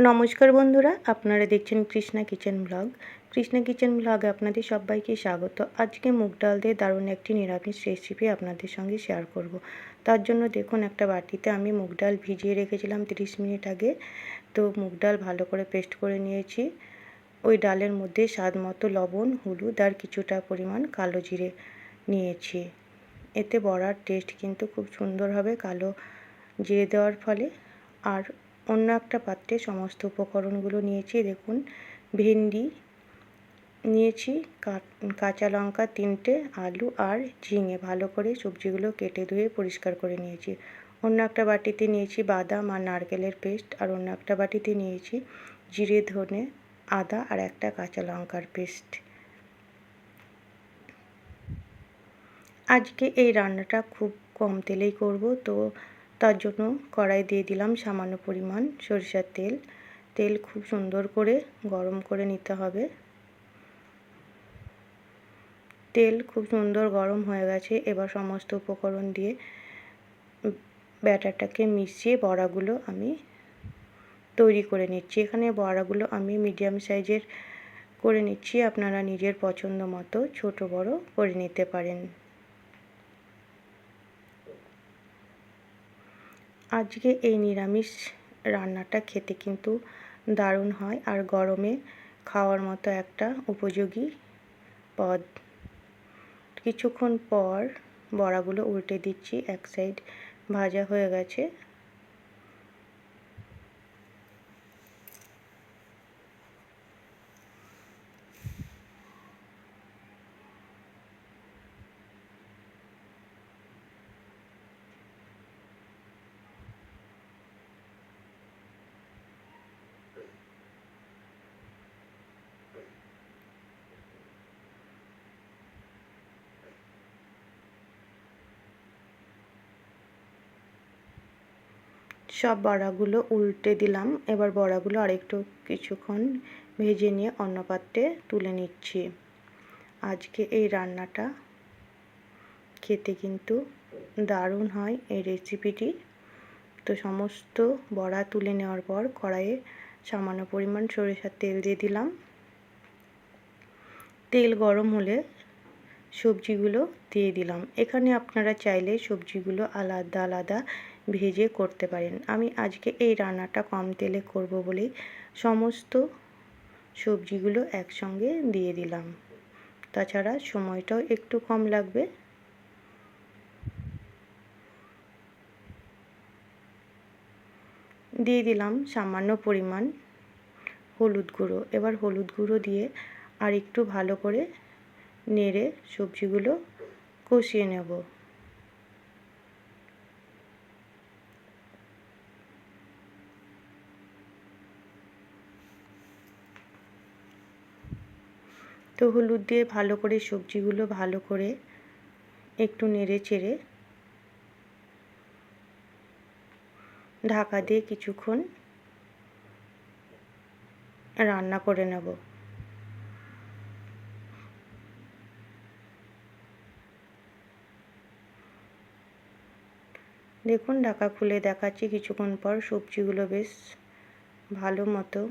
নমস্কার বন্ধুরা, আপনারা দেখছেন Krishna kitchen blog. Krishna kitchen ব্লগে আপনাদের সবাইকে স্বাগত। আজকে মুগ ডাল দিয়ে দারুণ একটি নিরামিষ রেসিপি আপনাদের সঙ্গে শেয়ার করব। তার জন্য দেখুন, একটা বাটিতে আমি মুগ ডাল ভিজিয়ে রেখেছিলাম 30 মিনিট আগে। তো মুগ ডাল ভালো করে পেস্ট করে নিয়েছি। ওই ডালের মধ্যে স্বাদ মতো লবণ, হলুদ আর কিছুটা পরিমাণ কালো জিরে নিয়েছি। এতে বড়ার টেস্ট কিন্তু খুব সুন্দর হবে কালো জিরে দেওয়ার ফলে। আর অন্য একটা পাত্রে সমস্ত উপকরণগুলো নিয়েছি। দেখুন, ভেন্ডি নিয়েছি, কাঁচা লঙ্কা 3টে, আলু আর ঝিঙে ভালো করে সবজিগুলো কেটে ধুয়ে পরিষ্কার করে নিয়েছি। অন্য একটা বাটিতে নিয়েছি বাদাম আর নারকেলের পেস্ট, আর অন্য একটা বাটিতে নিয়েছি জিরে, ধনে, আদা আর একটা কাঁচা লঙ্কার পেস্ট। আজকে এই রান্নাটা খুব কম তেলেই করব, তো তার জন্য কড়াই দিয়ে দিলাম সামান্য পরিমাণ সরিষার তেল। তেল খুব সুন্দর করে গরম করে নিতে হবে। তেল খুব সুন্দর গরম হয়ে গেছে। এবার সমস্ত উপকরণ দিয়ে ব্যাটারটাকে মিশিয়ে বড়াগুলো আমি তৈরি করে নিচ্ছি। এখানে বড়াগুলো আমি মিডিয়াম সাইজের করে নিচ্ছি। আপনারা নিজের পছন্দ মতো ছোট বড় করে নিতে পারেন। আজকে এই নিরামিষ রান্নাটা খেতে কিন্তু দারুণ হয়, আর গরমে খাওয়ার মতো একটা উপযোগী পদ। কিছুক্ষণ পর বড়াগুলো উল্টে দিচ্ছি। এক সাইড ভাজা হয়ে গেছে। সব বড়াগুলো উল্টে দিলাম। এবার বড়াগুলো আরেকটু কিছুক্ষণ ভেজে নিয়ে অন্য পাত্রে তুলে নিচ্ছি। আজকে এই রান্নাটা খেতে কিন্তু দারুণ হয় এই রেসিপিটি। তো সমস্ত বড়া তুলে নেওয়ার পর কড়াইয়ে সামান্য পরিমাণ সরিষার তেল দিয়ে দিলাম। তেল গরম হলে সবজিগুলো দিয়ে দিলাম। এখানে আপনারা চাইলে সবজিগুলো আলাদা আলাদা ভেজে করতে পারেন। আমি আজকে এই রান্নাটা কম তেলে করব বলেই সমস্ত সবজিগুলো একসঙ্গে দিয়ে দিলাম। তাছাড়া সময়টাও একটু কম লাগবে। দিয়ে দিলাম সামান্য পরিমাণ হলুদ গুঁড়ো। এবার হলুদ গুঁড়ো দিয়ে আর একটু ভালো করে নেড়ে সবজিগুলো কষিয়ে নেব। তো হলুদ দিয়ে ভালো করে সবজিগুলো ভালো করে একটু নেড়ে চেড়ে ঢাকা দিয়ে কিছুক্ষণ রান্না করে নেব। দেখুন, ঢাকা খুলে দেখাচ্ছি কিছুক্ষণ পর সবজিগুলো বেশ ভালো মতো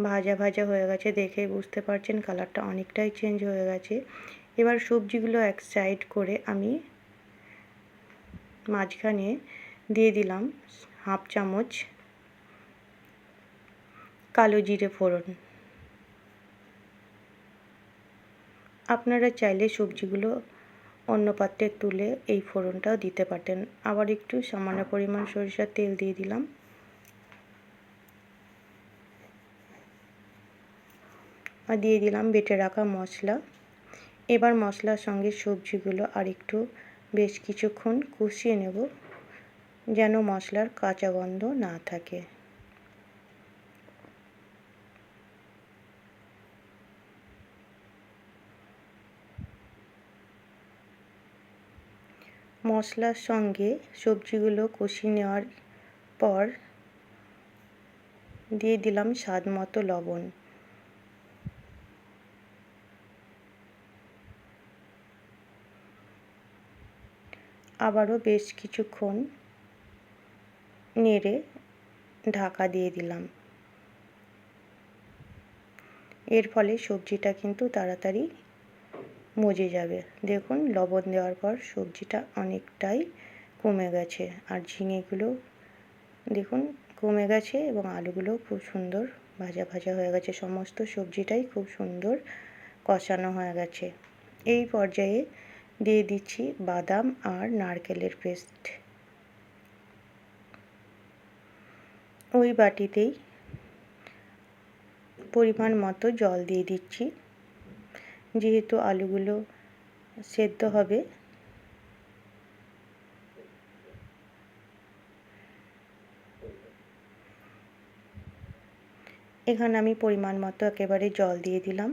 ভাজা ভাজা হয়ে গেছে। দেখে বুঝতে পারছেন কালারটা অনেকটাই চেঞ্জ হয়ে গেছে। এবার সবজিগুলো এক সাইড করে আমি মাঝখানে দিয়ে দিলাম হাফ চামচ কালো জিরে ফোড়ন। আপনারা চাইলে সবজিগুলো অন্য পাত্রে তুলে এই ফোড়নটাও দিতে পারতেন। আবার একটু সামান্য পরিমাণ সরিষার তেল দিয়ে দিলাম। আর দিয়ে দিলাম বেটে রাখা মশলা। এবার মশলার সঙ্গে সবজিগুলো আর একটু বেশ কিছুক্ষণ কষিয়ে নেব, যেন মশলার কাঁচা গন্ধ না থাকে। মশলার সঙ্গে সবজিগুলো কষিয়ে নেওয়ার পর দিয়ে দিলাম স্বাদ মতো লবণ। আবারও বেশ কিছুক্ষণ নেড়ে ঢাকা দিয়ে দিলাম। এর ফলে সবজিটা কিন্তু তাড়াতাড়ি মজে যাবে। দেখুন লবণ দেওয়ার পর সবজিটা অনেকটাই কমে গেছে, আর ঝিঙেগুলো দেখুন কমে গেছে এবং আলুগুলো খুব সুন্দর ভাজা ভাজা হয়ে গেছে। সমস্ত সবজিটাই খুব সুন্দর কষানো হয়ে গেছে। এই পর্যায়ে দিয়ে দিচ্ছি বাদাম আর নারকেলের পেস্ট। ওই বাটিতেই পরিমাণ মতো জল দিয়ে দিচ্ছি, যেহেতু আলুগুলো সেদ্ধ হবে। এখানে আমি পরিমাণ মতো একেবারে জল দিয়ে দিলাম।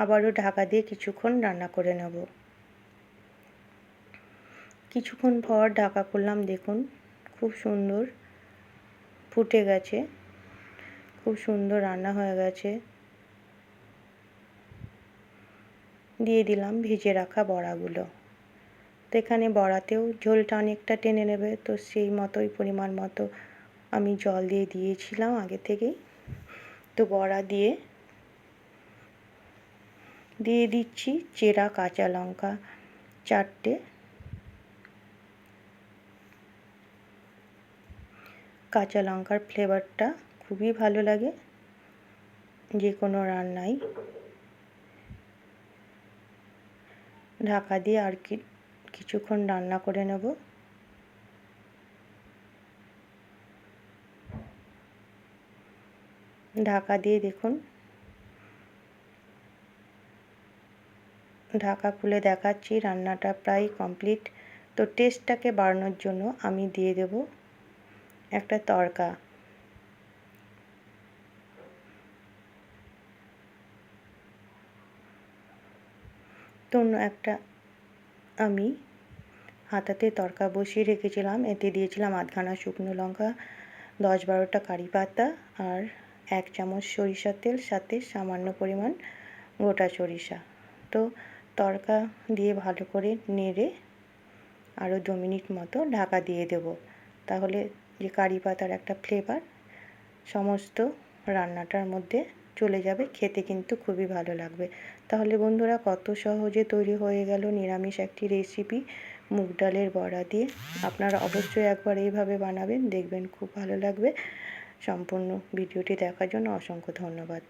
আবারও ঢাকা দিয়ে কিছুক্ষণ রান্না করে নেব। কিছুক্ষণ পর ঢাকা খুললাম, দেখুন খুব সুন্দর ফুটে গেছে, খুব সুন্দর রান্না হয়ে গেছে। দিয়ে দিলাম ভেজে রাখা বড়াগুলো। তো এখানে বড়াতেও ঝোলটা অনেকটা টেনে নেবে, তো সেই মতোই পরিমাণ মতো আমি জল দিয়ে দিয়েছিলাম আগে থেকেই। তো বড়া দিয়ে দিচ্ছি চেরা কাঁচা লঙ্কা 4টে। কাঁচা লঙ্কার ফ্লেভারটা খুবই ভালো লাগে যে কোনো রান্নায়। ঢাকা দিয়ে আর কিছুক্ষণ রান্না করে নেব। ঢাকা দিয়ে দেখুন, ঢাকা খুলে দেখাচ্ছি রান্নাটা প্রায় কমপ্লিট। তো টেস্টটাকে বাড়ানোর জন্য আমি দিয়ে দেব একটা তড়কা। তো একটা আমি হাতাতে তড়কা বসিয়ে রেখেছিলাম, এতে দিয়েছিলাম আধখানা শুকনো লঙ্কা, 10-12টা কারি পাতা আর 1 চামচ সরিষার তেল, সাথে সামান্য পরিমাণ গোটা সরিষা। তো তড়কা দিয়ে ভালো করে নেড়ে আরও 2 মিনিট মতো ঢাকা দিয়ে দেব। তাহলে যে কারি পাতার একটা ফ্লেভার সমস্ত রান্নাটার মধ্যে চলে যাবে, খেতে কিন্তু খুবই ভালো লাগবে। তাহলে বন্ধুরা কত সহজে তৈরি হয়ে গেল নিরামিষ একটি রেসিপি মুগ ডালের বড়া দিয়ে। আপনারা অবশ্যই একবার এইভাবে বানাবেন, দেখবেন খুব ভালো লাগবে। সম্পূর্ণ ভিডিওটি দেখার জন্য অসংখ্য ধন্যবাদ।